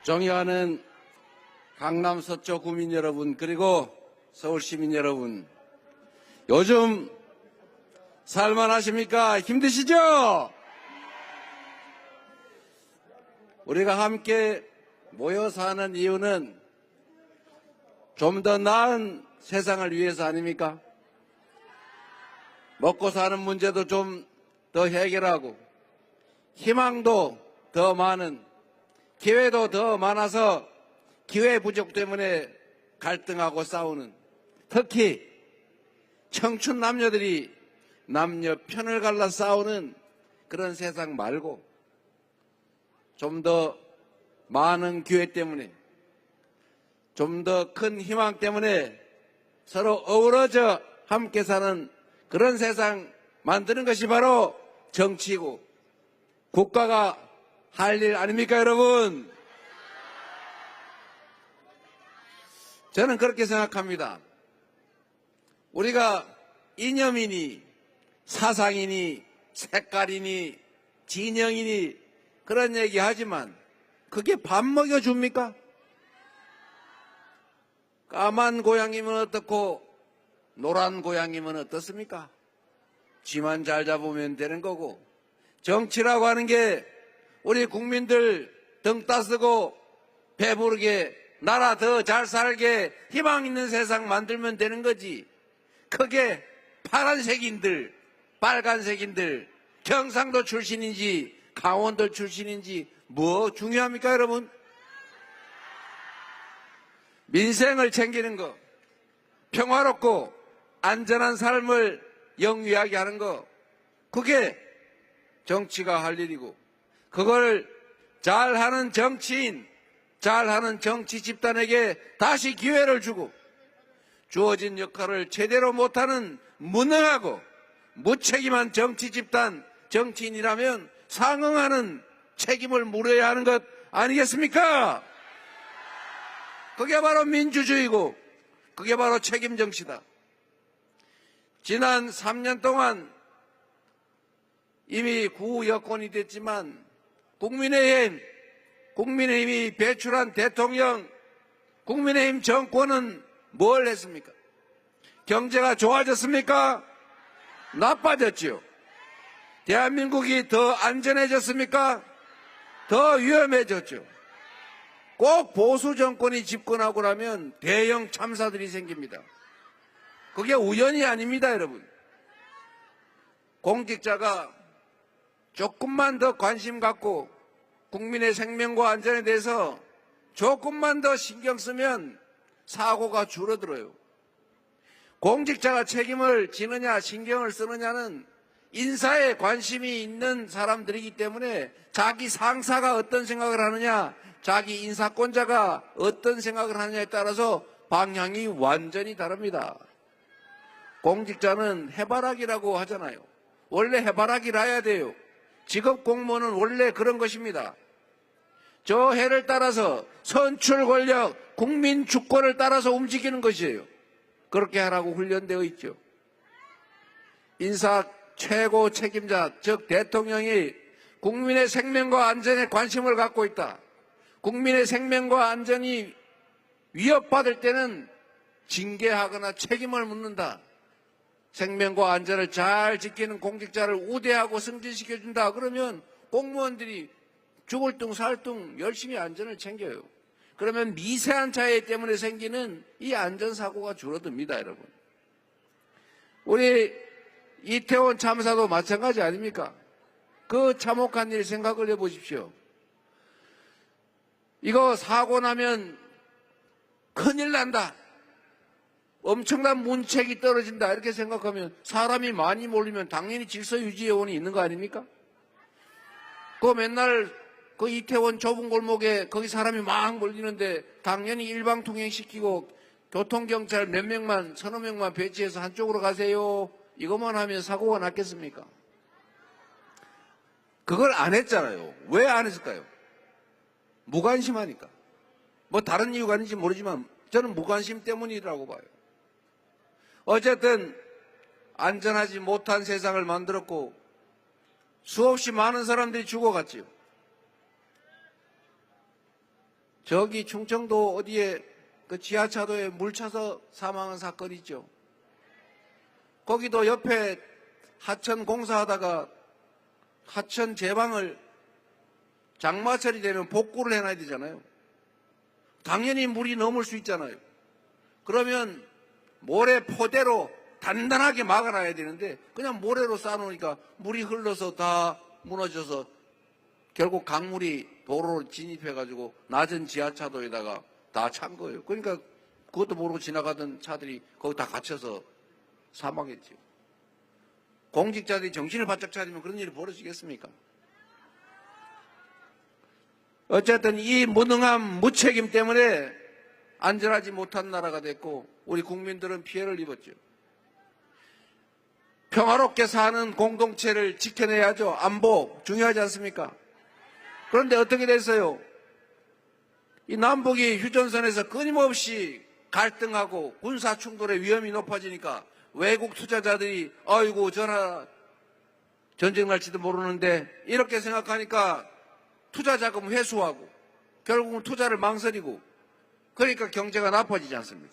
존경하는 강남 서초 구민 여러분, 그리고 서울 시민 여러분, 요즘 살만하십니까? 힘드시죠? 우리가 함께 모여 사는 이유는 좀 더 나은 세상을 위해서 아닙니까? 먹고 사는 문제도 좀 더 해결하고 희망도 더 많은, 기회도 더 많아서 기회 부족 때문에 갈등하고 싸우는, 특히 청춘 남녀들이 남녀 편을 갈라 싸우는 그런 세상 말고 좀 더 많은 기회 때문에, 좀 더 큰 희망 때문에 서로 어우러져 함께 사는 그런 세상 만드는 것이 바로 정치이고 국가가 할 일 아닙니까, 여러분? 저는 그렇게 생각합니다. 우리가 이념이니 사상이니 색깔이니 진영이니 그런 얘기 하지만 그게 밥 먹여줍니까? 까만 고양이면 어떻고 노란 고양이면 어떻습니까? 쥐만 잘 잡으면 되는 거고, 정치라고 하는 게 우리 국민들 등 따쓰고 배부르게 나라 더 잘 살게 희망 있는 세상 만들면 되는 거지. 그게 파란색인들, 빨간색인들, 경상도 출신인지 강원도 출신인지 뭐 중요합니까, 여러분? 민생을 챙기는 거, 평화롭고 안전한 삶을 영위하게 하는 거, 그게 정치가 할 일이고, 그걸 잘하는 정치인, 잘하는 정치 집단에게 다시 기회를 주고, 주어진 역할을 제대로 못하는 무능하고 무책임한 정치 집단, 정치인이라면 상응하는 책임을 물어야 하는 것 아니겠습니까? 그게 바로 민주주의고 그게 바로 책임 정치다. 지난 3년 동안 이미 구후 여건이 됐지만 국민의힘이 배출한 대통령, 국민의힘 정권은 뭘 했습니까? 경제가 좋아졌습니까? 나빠졌지요. 대한민국이 더 안전해졌습니까? 더 위험해졌죠. 꼭 보수 정권이 집권하고 나면 대형 참사들이 생깁니다. 그게 우연이 아닙니다, 여러분. 공직자가 조금만 더 관심 갖고 국민의 생명과 안전에 대해서 조금만 더 신경 쓰면 사고가 줄어들어요. 공직자가 책임을 지느냐 신경을 쓰느냐는 인사에 관심이 있는 사람들이기 때문에 자기 상사가 어떤 생각을 하느냐, 자기 인사권자가 어떤 생각을 하느냐에 따라서 방향이 완전히 다릅니다. 공직자는 해바라기라고 하잖아요. 원래 해바라기라 해야 돼요. 직업 공무원은 원래 그런 것입니다. 저 해를 따라서 선출 권력, 국민 주권을 따라서 움직이는 것이에요. 그렇게 하라고 훈련되어 있죠. 인사 최고 책임자, 즉 대통령이 국민의 생명과 안전에 관심을 갖고 있다. 국민의 생명과 안전이 위협받을 때는 징계하거나 책임을 묻는다. 생명과 안전을 잘 지키는 공직자를 우대하고 승진시켜준다. 그러면 공무원들이 죽을 둥 살 둥 열심히 안전을 챙겨요. 그러면 미세한 차이 때문에 생기는 이 안전사고가 줄어듭니다, 여러분. 우리 이태원 참사도 마찬가지 아닙니까? 그 참혹한 일 생각을 해보십시오. 이거 사고 나면 큰일 난다, 엄청난 문책이 떨어진다 이렇게 생각하면 사람이 많이 몰리면 당연히 질서유지요원이 있는 거 아닙니까? 그 맨날 그 이태원 좁은 골목에 거기 사람이 막 몰리는데 당연히 일방통행시키고 교통경찰 몇 명만, 서너 명만 배치해서 한쪽으로 가세요 이것만 하면 사고가 났겠습니까? 그걸 안 했잖아요. 왜 안 했을까요? 무관심하니까. 뭐 다른 이유가 아닌지 모르지만 저는 무관심 때문이라고 봐요. 어쨌든 안전하지 못한 세상을 만들었고 수없이 많은 사람들이 죽어갔지요. 저기 충청도 어디에 그 지하차도에 물 차서 사망한 사건이 있죠. 거기도 옆에 하천 공사하다가 하천 제방을 장마철이 되면 복구를 해놔야 되잖아요. 당연히 물이 넘을 수 있잖아요. 그러면 모래 포대로 단단하게 막아놔야 되는데 그냥 모래로 쌓아놓으니까 물이 흘러서 다 무너져서 결국 강물이 도로로 진입해가지고 낮은 지하차도에다가 다 찬 거예요. 그러니까 그것도 모르고 지나가던 차들이 거기 다 갇혀서 사망했죠. 공직자들이 정신을 바짝 차리면 그런 일이 벌어지겠습니까? 어쨌든 이 무능함, 무책임 때문에 안전하지 못한 나라가 됐고 우리 국민들은 피해를 입었죠. 평화롭게 사는 공동체를 지켜내야죠. 안보 중요하지 않습니까? 그런데 어떻게 됐어요? 이 남북이 휴전선에서 끊임없이 갈등하고 군사 충돌의 위험이 높아지니까 외국 투자자들이 아이고 전화 전쟁 날지도 모르는데 이렇게 생각하니까 투자 자금 회수하고 결국은 투자를 망설이고 그러니까 경제가 나빠지지 않습니까?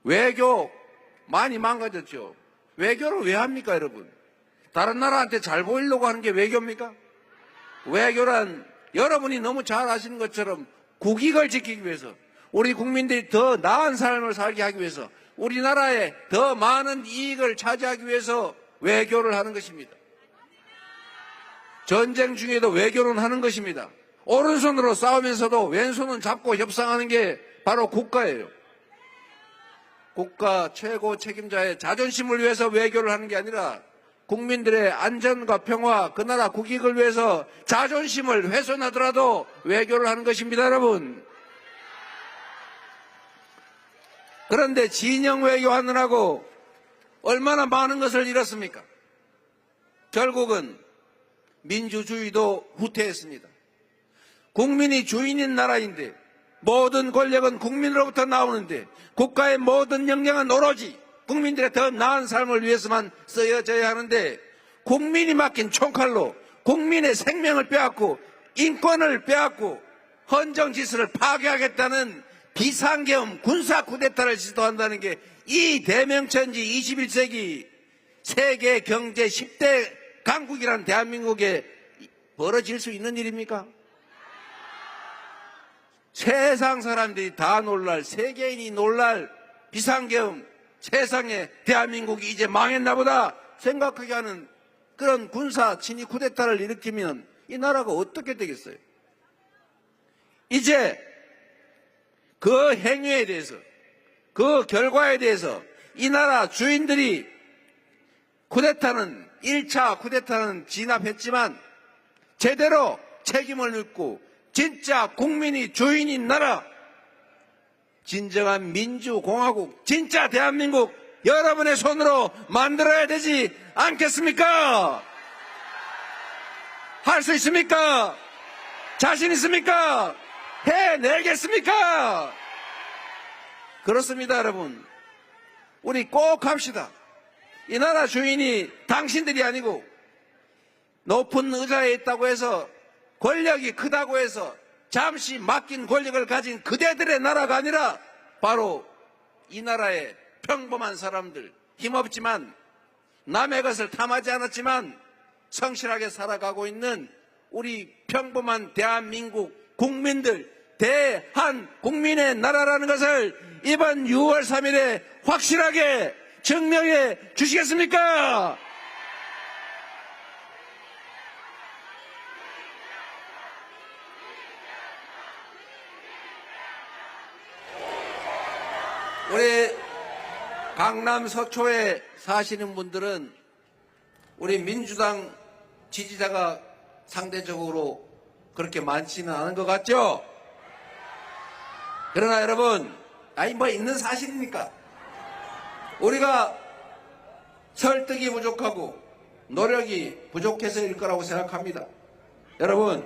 외교 많이 망가졌죠. 외교를 왜 합니까, 여러분? 다른 나라한테 잘 보이려고 하는 게 외교입니까? 외교란 여러분이 너무 잘 아시는 것처럼 국익을 지키기 위해서 우리 국민들이 더 나은 삶을 살게 하기 위해서 우리나라에 더 많은 이익을 차지하기 위해서 외교를 하는 것입니다. 전쟁 중에도 외교는 하는 것입니다. 오른손으로 싸우면서도 왼손은 잡고 협상하는 게 바로 국가예요. 국가 최고 책임자의 자존심을 위해서 외교를 하는 게 아니라 국민들의 안전과 평화, 그 나라 국익을 위해서 자존심을 훼손하더라도 외교를 하는 것입니다, 여러분. 그런데 진영 외교하느라고 얼마나 많은 것을 잃었습니까? 결국은 민주주의도 후퇴했습니다. 국민이 주인인 나라인데 모든 권력은 국민으로부터 나오는데 국가의 모든 역량은 오로지 국민들의 더 나은 삶을 위해서만 쓰여져야 하는데 국민이 맡긴 총칼로 국민의 생명을 빼앗고 인권을 빼앗고 헌정질서를 파괴하겠다는 비상계엄 군사 쿠데타를 시도한다는 게 이 대명천지 21세기 세계 경제 10대 강국이란 대한민국에 벌어질 수 있는 일입니까? 세상 사람들이 다 놀랄, 세계인이 놀랄 비상계엄, 세상에 대한민국이 이제 망했나 보다 생각하게 하는 그런 군사 친위 쿠데타를 일으키면 이 나라가 어떻게 되겠어요? 이제 그 행위에 대해서, 그 결과에 대해서 이 나라 주인들이 쿠데타는 1차 쿠데타는 진압했지만 제대로 책임을 묻고 진짜 국민이 주인인 나라, 진정한 민주공화국, 진짜 대한민국 여러분의 손으로 만들어야 되지 않겠습니까? 할 수 있습니까? 자신 있습니까? 해내겠습니까? 그렇습니다, 여러분. 우리 꼭 합시다. 이 나라 주인이 당신들이 아니고 높은 의자에 있다고 해서 권력이 크다고 해서 잠시 맡긴 권력을 가진 그대들의 나라가 아니라 바로 이 나라의 평범한 사람들, 힘없지만 남의 것을 탐하지 않았지만 성실하게 살아가고 있는 우리 평범한 대한민국 국민들, 대한국민의 나라라는 것을 이번 6월 3일에 확실하게 증명해 주시겠습니까? 우리 강남 서초에 사시는 분들은 우리 민주당 지지자가 상대적으로 그렇게 많지는 않은 것 같죠? 그러나 여러분, 뭐 있는 사실이니까 우리가 설득이 부족하고 노력이 부족해서일 거라고 생각합니다. 여러분,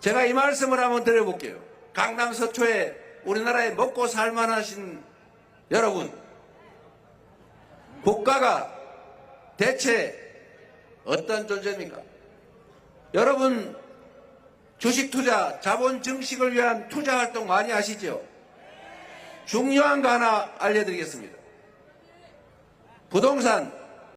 제가 이 말씀을 한번 드려볼게요. 강남 서초에 우리나라에 먹고 살만하신 여러분, 국가가 대체 어떤 존재입니까? 여러분 주식 투자, 자본 증식을 위한 투자 활동 많이 하시죠? 중요한 거 하나 알려드리겠습니다. 부동산